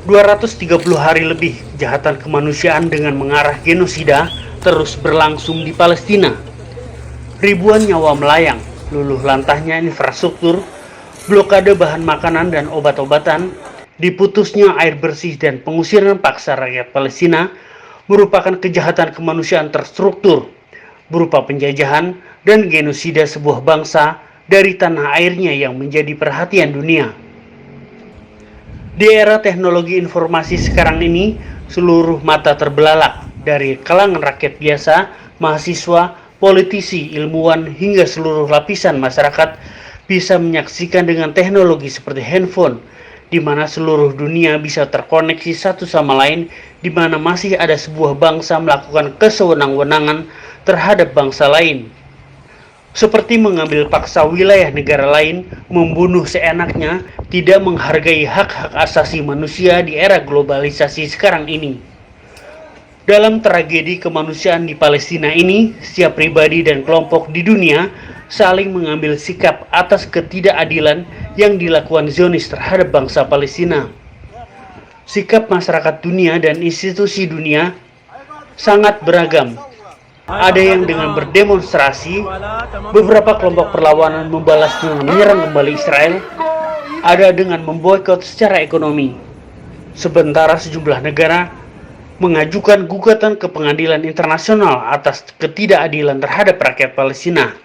230 hari lebih kejahatan kemanusiaan dengan mengarah genosida terus berlangsung di Palestina. Ribuan nyawa melayang, luluh lantahnya infrastruktur, blokade bahan makanan dan obat-obatan, diputusnya air bersih dan pengusiran paksa rakyat Palestina merupakan kejahatan kemanusiaan terstruktur berupa penjajahan dan genosida sebuah bangsa dari tanah airnya yang menjadi perhatian dunia. Di era teknologi informasi sekarang ini, seluruh mata terbelalak dari kalangan rakyat biasa, mahasiswa, politisi, ilmuwan, hingga seluruh lapisan masyarakat bisa menyaksikan dengan teknologi seperti handphone, di mana seluruh dunia bisa terkoneksi satu sama lain, di mana masih ada sebuah bangsa melakukan kesewenang-wenangan terhadap bangsa lain. Seperti mengambil paksa wilayah negara lain, membunuh seenaknya, tidak menghargai hak-hak asasi manusia di era globalisasi sekarang ini. Dalam tragedi kemanusiaan di Palestina ini, setiap pribadi dan kelompok di dunia saling mengambil sikap atas ketidakadilan yang dilakukan Zionis terhadap bangsa Palestina. Sikap masyarakat dunia dan institusi dunia sangat beragam. Ada yang dengan berdemonstrasi, beberapa kelompok perlawanan membalas dengan menyerang kembali Israel, ada dengan memboikot secara ekonomi. Sementara sejumlah negara mengajukan gugatan ke pengadilan internasional atas ketidakadilan terhadap rakyat Palestina.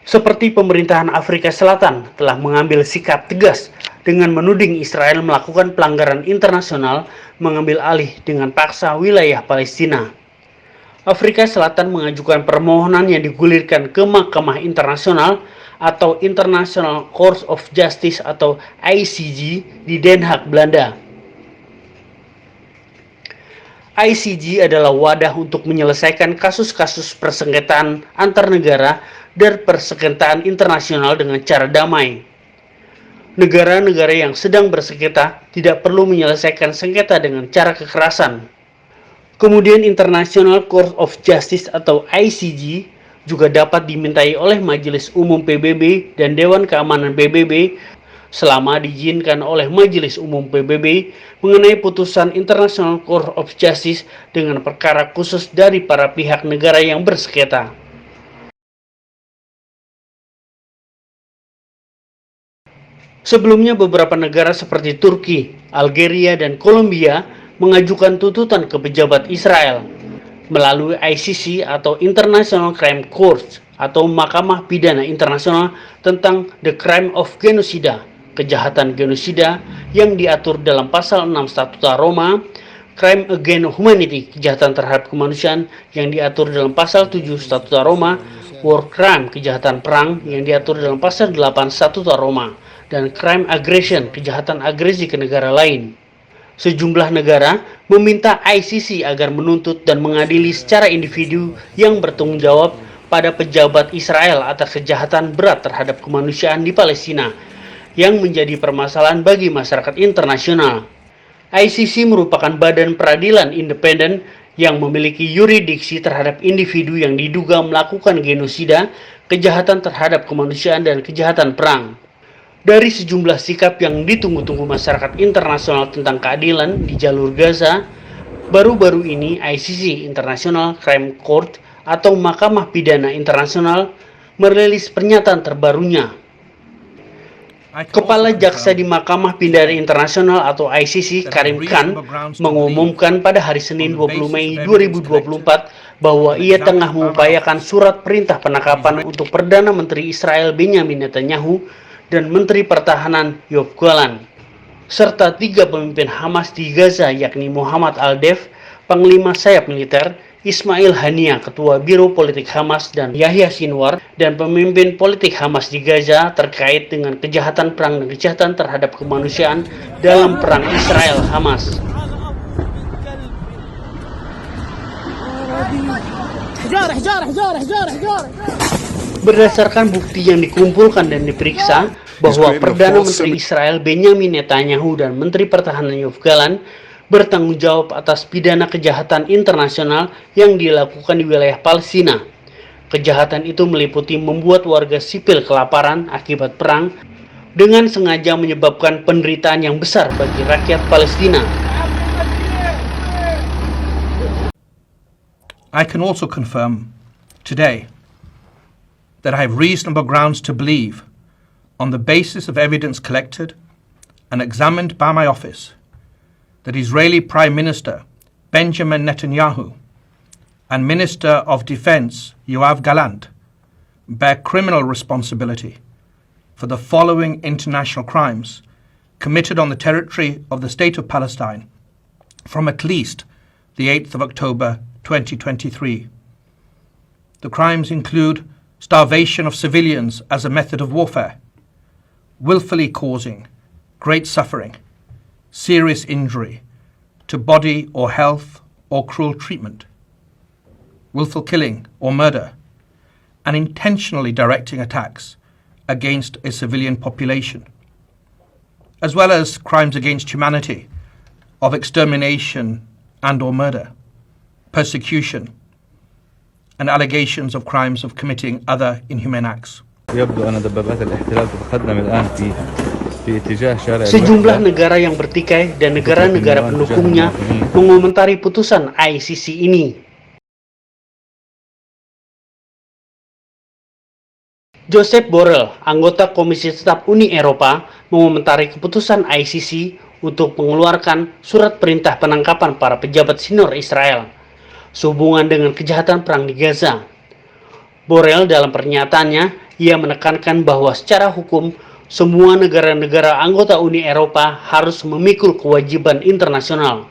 Seperti pemerintahan Afrika Selatan telah mengambil sikap tegas dengan menuding Israel melakukan pelanggaran internasional mengambil alih dengan paksa wilayah Palestina. Afrika Selatan mengajukan permohonan yang digulirkan ke Mahkamah Internasional atau International Court of Justice atau ICJ di Den Haag, Belanda. ICJ adalah wadah untuk menyelesaikan kasus-kasus persengketaan antar negara dan persengketaan internasional dengan cara damai. Negara-negara yang sedang bersengketa tidak perlu menyelesaikan sengketa dengan cara kekerasan. Kemudian International Court of Justice atau ICJ juga dapat dimintai oleh Majelis Umum PBB dan Dewan Keamanan PBB selama diizinkan oleh Majelis Umum PBB mengenai putusan International Court of Justice dengan perkara khusus dari para pihak negara yang bersengketa. Sebelumnya beberapa negara seperti Turki, Algeria, dan Kolombia mengajukan tuntutan ke pejabat Israel melalui ICC atau International Crime Court atau Mahkamah Pidana Internasional tentang the crime of genocide, kejahatan genosida yang diatur dalam pasal 6 Statuta Roma, crime against humanity, kejahatan terhadap kemanusiaan yang diatur dalam pasal 7 Statuta Roma, war crime, kejahatan perang yang diatur dalam pasal 8 Statuta Roma, dan crime aggression, kejahatan agresi ke negara lain. Sejumlah negara meminta ICC agar menuntut dan mengadili secara individu yang bertanggung jawab pada pejabat Israel atas kejahatan berat terhadap kemanusiaan di Palestina yang menjadi permasalahan bagi masyarakat internasional. ICC merupakan badan peradilan independen yang memiliki yurisdiksi terhadap individu yang diduga melakukan genosida, kejahatan terhadap kemanusiaan, dan kejahatan perang. Dari sejumlah sikap yang ditunggu-tunggu masyarakat internasional tentang keadilan di jalur Gaza, baru-baru ini ICC International Crime Court atau Mahkamah Pidana Internasional merilis pernyataan terbarunya. Kepala Jaksa di Mahkamah Pidana Internasional atau ICC, Karim Khan, mengumumkan pada hari Senin 20 Mei 2024 bahwa ia tengah mengupayakan surat perintah penangkapan untuk Perdana Menteri Israel Benjamin Netanyahu dan Menteri Pertahanan Yoav Gallant, serta 3 pemimpin Hamas di Gaza yakni Muhammad Al-Deif, Panglima Sayap Militer, Ismail Haniyeh, Ketua Biro Politik Hamas, dan Yahya Sinwar, dan pemimpin politik Hamas di Gaza terkait dengan kejahatan perang dan kejahatan terhadap kemanusiaan dalam perang Israel-Hamas. Berdasarkan bukti yang dikumpulkan dan diperiksa, bahwa Perdana Menteri Israel Benjamin Netanyahu dan Menteri Pertahanan Yoav Gallant bertanggung jawab atas pidana kejahatan internasional yang dilakukan di wilayah Palestina. Kejahatan itu meliputi membuat warga sipil kelaparan akibat perang, dengan sengaja menyebabkan penderitaan yang besar bagi rakyat Palestina. I can also confirm today that I have reasonable grounds to believe, on the basis of evidence collected and examined by my office, that Israeli Prime Minister Benjamin Netanyahu and Minister of Defense Yoav Gallant bear criminal responsibility for the following international crimes committed on the territory of the State of Palestine from at least the 8th of October 2023. The crimes include starvation of civilians as a method of warfare, willfully causing great suffering, serious injury to body or health or cruel treatment, willful killing or murder, and intentionally directing attacks against a civilian population, as well as crimes against humanity of extermination and or murder, persecution, and allegations of crimes of committing other inhumane acts. يبدو أن دبابات الاحتلال تتقدم الآن في اتجاه شارع Sejumlah negara yang bertikai dan negara-negara pendukungnya mengomentari putusan ICC ini. Josep Borrell, anggota Komisi Tetap Uni Eropa, mengomentari keputusan ICC untuk mengeluarkan surat perintah penangkapan para pejabat senior Israel sehubungan dengan kejahatan perang di Gaza. Borrell dalam pernyataannya, ia menekankan bahwa secara hukum, semua negara-negara anggota Uni Eropa harus memikul kewajiban internasional.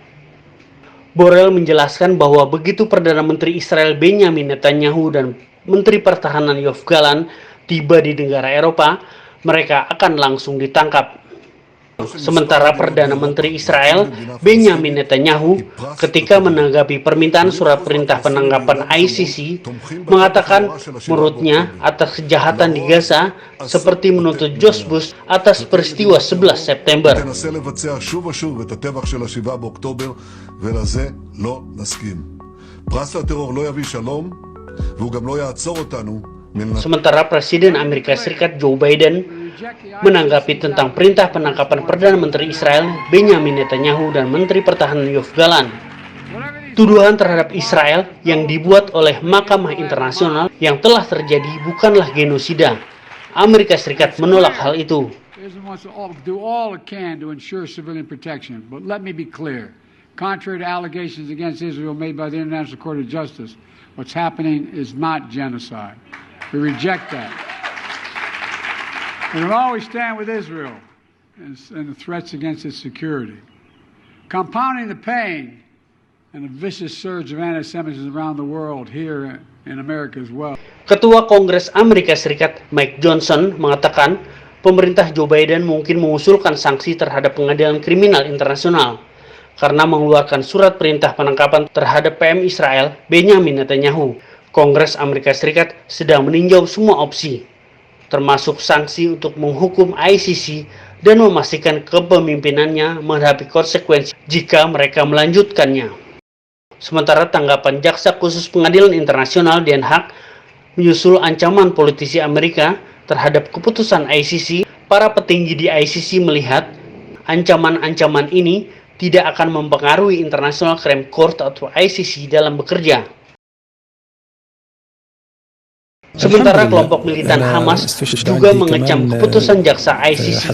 Borrell menjelaskan bahwa begitu Perdana Menteri Israel Benjamin Netanyahu dan Menteri Pertahanan Yoav Gallant tiba di negara Eropa, mereka akan langsung ditangkap. Sementara Perdana Menteri Israel Benjamin Netanyahu ketika menanggapi permintaan surat perintah penangkapan ICC mengatakan menurutnya atas kejahatan di Gaza seperti menuntut George Bush atas peristiwa 11 September. Sementara Presiden Amerika Serikat Joe Biden menanggapi tentang perintah penangkapan Perdana Menteri Israel Benjamin Netanyahu dan Menteri Pertahanan Yoav Gallant. Tuduhan terhadap Israel yang dibuat oleh Mahkamah Internasional yang telah terjadi bukanlah genosida. Amerika Serikat menolak hal itu. Contrary to allegations against Israel made by the International Court of Justice, what's happening is not genocide. We reject that. We will always stand with Israel and the threats against its security. Compounding the pain and a vicious surge of anti-Semitism around the world, here in America as well. Ketua Kongres Amerika Serikat Mike Johnson mengatakan pemerintah Joe Biden mungkin mengusulkan sanksi terhadap pengadilan kriminal internasional karena mengeluarkan surat perintah penangkapan terhadap PM Israel Benjamin Netanyahu. Kongres Amerika Serikat sedang meninjau semua opsi, termasuk sanksi untuk menghukum ICC dan memastikan kepemimpinannya menghadapi konsekuensi jika mereka melanjutkannya. Sementara tanggapan Jaksa Khusus Pengadilan Internasional Den Haag menyusul ancaman politisi Amerika terhadap keputusan ICC, para petinggi di ICC melihat ancaman-ancaman ini tidak akan mempengaruhi International Crime Court atau ICC dalam bekerja. Sementara kelompok militan Hamas juga mengecam keputusan jaksa ICC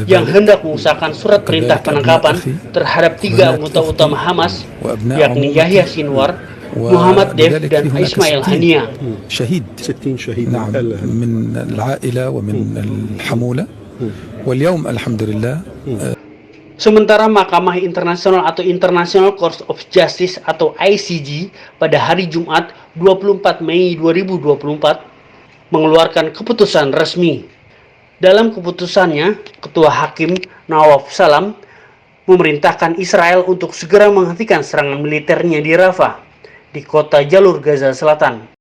yang hendak mengusahakan surat perintah penangkapan terhadap 3 anggota utama Hamas, yakni Yahya Sinwar, Muhammad Deif, dan Ismail Haniyeh. Sementara Mahkamah Internasional atau International Court of Justice atau ICJ pada hari Jumat 24 Mei 2024 mengeluarkan keputusan resmi. Dalam keputusannya, Ketua Hakim Nawaf Salam memerintahkan Israel untuk segera menghentikan serangan militernya di Rafah, di kota jalur Gaza Selatan.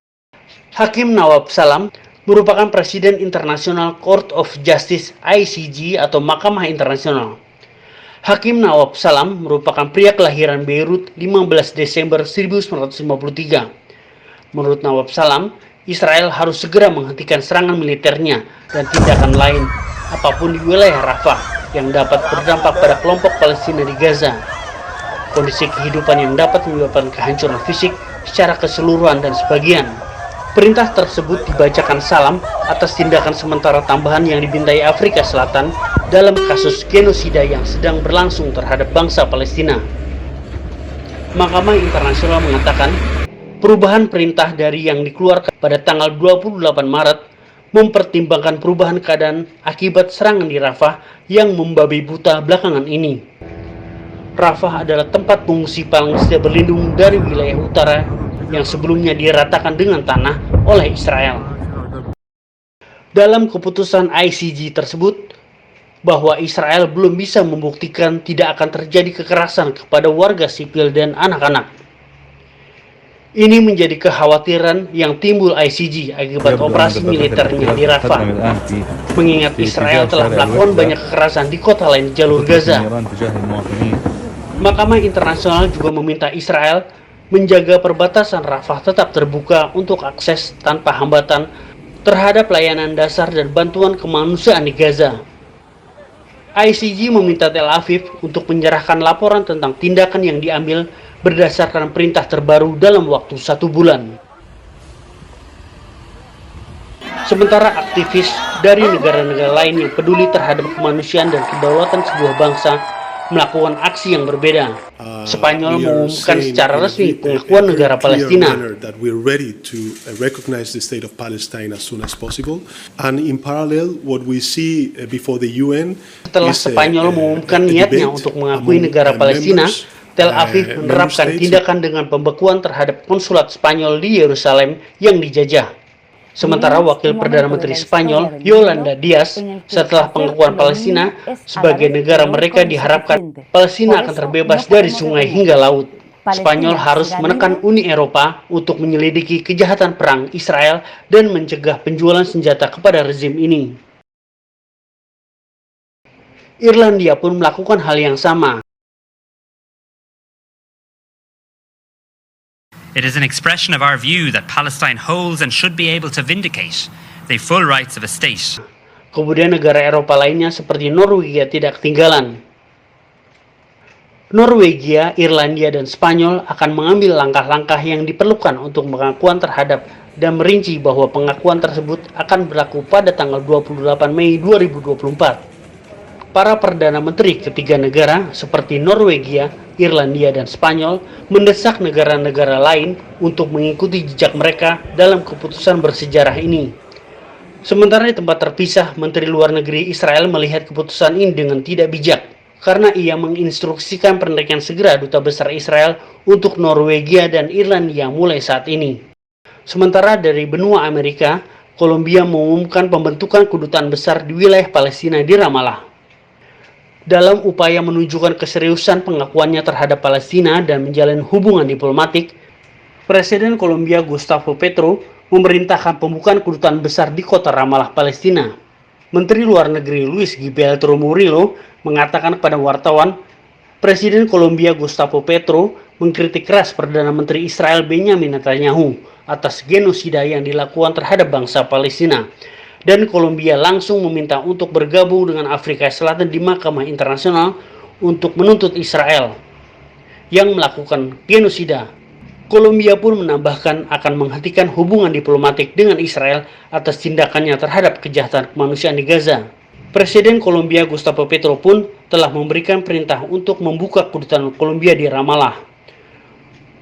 Hakim Nawaf Salam merupakan Presiden International Court of Justice ICJ atau Mahkamah Internasional. Hakim Nawaf Salam merupakan pria kelahiran Beirut 15 Desember 1953. Menurut Nawaf Salam, Israel harus segera menghentikan serangan militernya dan tindakan lain apapun di wilayah Rafah yang dapat berdampak pada kelompok Palestina di Gaza. Kondisi kehidupan yang dapat menyebabkan kehancuran fisik secara keseluruhan dan sebagian. Perintah tersebut dibacakan Salam atas tindakan sementara tambahan yang dibintai Afrika Selatan dalam kasus genosida yang sedang berlangsung terhadap bangsa Palestina. Mahkamah Internasional mengatakan perubahan perintah dari yang dikeluarkan pada tanggal 28 Maret mempertimbangkan perubahan keadaan akibat serangan di Rafah yang membabi buta belakangan ini. Rafah adalah tempat pengungsi Palestina berlindung dari wilayah utara yang sebelumnya diratakan dengan tanah oleh Israel. Dalam keputusan ICJ tersebut, bahwa Israel belum bisa membuktikan tidak akan terjadi kekerasan kepada warga sipil dan anak-anak. Ini menjadi kekhawatiran yang timbul ICJ akibat operasi militernya di Rafah, mengingat Israel telah melakukan banyak kekerasan di kota lain di jalur Gaza. Mahkamah Internasional juga meminta Israel menjaga perbatasan Rafah tetap terbuka untuk akses tanpa hambatan terhadap layanan dasar dan bantuan kemanusiaan di Gaza. ICJ meminta Tel Aviv untuk menyerahkan laporan tentang tindakan yang diambil berdasarkan perintah terbaru dalam waktu 1 bulan. Sementara aktivis dari negara-negara lain yang peduli terhadap kemanusiaan dan kedaulatan sebuah bangsa melakukan aksi yang berbeda. Spanyol mengumumkan secara resmi pengakuan negara Palestina. Setelah Spanyol mengumumkan niatnya untuk mengakui negara Palestina, Tel Aviv menerapkan tindakan dengan pembekuan terhadap konsulat Spanyol di Yerusalem yang dijajah. Sementara Wakil Perdana Menteri Spanyol, Yolanda Díaz, setelah pengakuan Palestina sebagai negara mereka diharapkan Palestina akan terbebas dari sungai hingga laut. Spanyol harus menekan Uni Eropa untuk menyelidiki kejahatan perang Israel dan mencegah penjualan senjata kepada rezim ini. Irlandia pun melakukan hal yang sama. It is an expression of our view that Palestine holds and should be able to vindicate the full rights of a state. Kemudian negara Eropa lainnya seperti Norwegia tidak ketinggalan. Norwegia, Irlandia, dan Spanyol akan mengambil langkah-langkah yang diperlukan untuk pengakuan terhadap dan merinci bahwa pengakuan tersebut akan berlaku pada tanggal 28 Mei 2024. Para Perdana Menteri ketiga negara seperti Norwegia, Irlandia, dan Spanyol mendesak negara-negara lain untuk mengikuti jejak mereka dalam keputusan bersejarah ini. Sementara di tempat terpisah, Menteri Luar Negeri Israel melihat keputusan ini dengan tidak bijak, karena ia menginstruksikan penerikan segera Duta Besar Israel untuk Norwegia dan Irlandia mulai saat ini. Sementara dari benua Amerika, Kolombia mengumumkan pembentukan kedutaan besar di wilayah Palestina di Ramallah. Dalam upaya menunjukkan keseriusan pengakuannya terhadap Palestina dan menjalin hubungan diplomatik, Presiden Kolombia Gustavo Petro memerintahkan pembukaan kedutaan besar di kota Ramallah, Palestina. Menteri Luar Negeri Luis Gilberto Murillo mengatakan kepada wartawan, Presiden Kolombia Gustavo Petro mengkritik keras Perdana Menteri Israel Benjamin Netanyahu atas genosida yang dilakukan terhadap bangsa Palestina. Dan Kolombia langsung meminta untuk bergabung dengan Afrika Selatan di Mahkamah Internasional untuk menuntut Israel yang melakukan genosida. Kolombia pun menambahkan akan menghentikan hubungan diplomatik dengan Israel atas tindakannya terhadap kejahatan kemanusiaan di Gaza. Presiden Kolombia Gustavo Petro pun telah memberikan perintah untuk membuka kedutaan Kolombia di Ramallah.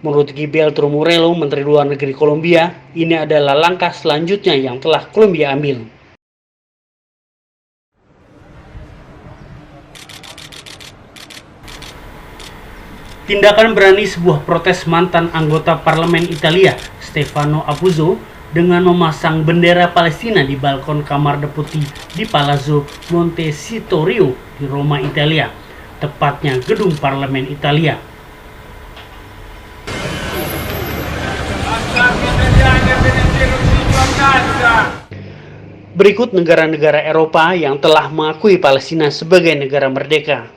Menurut Gilberto Murillo, Menteri Luar Negeri Kolombia, ini adalah langkah selanjutnya yang telah Kolombia ambil. Tindakan berani sebuah protes mantan anggota parlemen Italia, Stefano Apuzzo, dengan memasang bendera Palestina di balkon kamar deputi di Palazzo Montecitorio di Roma, Italia, tepatnya gedung parlemen Italia. Berikut negara-negara Eropa yang telah mengakui Palestina sebagai negara merdeka.